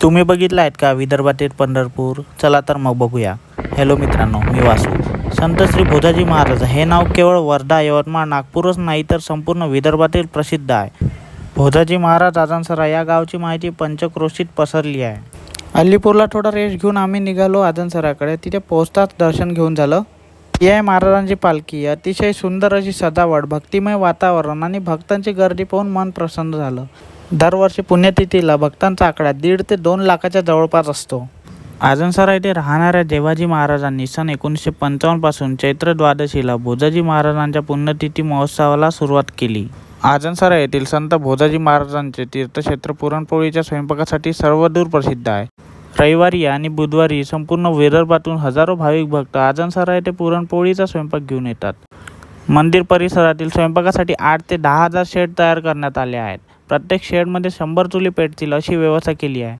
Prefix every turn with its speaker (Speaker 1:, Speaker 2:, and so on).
Speaker 1: तुम्ही बघितलं आहेत का विदर्भातील पंढरपूर? चला तर मग बघूया. हॅलो मित्रांनो, मी वासू. संत श्री भोजाजी महाराज हे नाव केवळ वर्धा, यवतमाळ, नागपूरच नाही तर संपूर्ण विदर्भातील प्रसिद्ध आहे. भोजाजी महाराज आजनसरा या गावची माहिती पंचक्रोशीत पसरली आहे. अलीपूरला थोडा रेस्ट घेऊन आम्ही निघालो आजनसराकडे. तिथे पोहोचताच दर्शन घेऊन झालं. ही आहे महाराजांची पालखी. अतिशय सुंदर अशी सजावट, भक्तिमय वातावरण आणि भक्तांची गर्दी पाहून मन प्रसन्न झालं. दरवर्षी पुण्यतिथीला भक्तांचा आकडा 1.5 ते 2 लाखाच्या जवळपास असतो. आजनसरा येथे राहणाऱ्या देवाजी महाराजांनी सन 1955 पासून चैत्र द्वादशीला भोजाजी महाराजांच्या पुण्यतिथी महोत्सवाला सुरुवात केली. आजनसरा येथील संत भोजाजी महाराजांचे तीर्थक्षेत्र पुरणपोळीच्या स्वयंपाकासाठी सर्वदूर प्रसिद्ध आहे. रविवारी आणि बुधवारी संपूर्ण विदर्भातून हजारो भाविक भक्त आजनसरा येथे पुरणपोळीचा स्वयंपाक घेऊन येतात. मंदिर परिसरातील स्वयंपाकासाठी 8 ते 10 हजार शेड तयार करण्यात आले आहेत. प्रत्येक शेडमध्ये 100 चुली पेटतील अशी व्यवस्था केली आहे.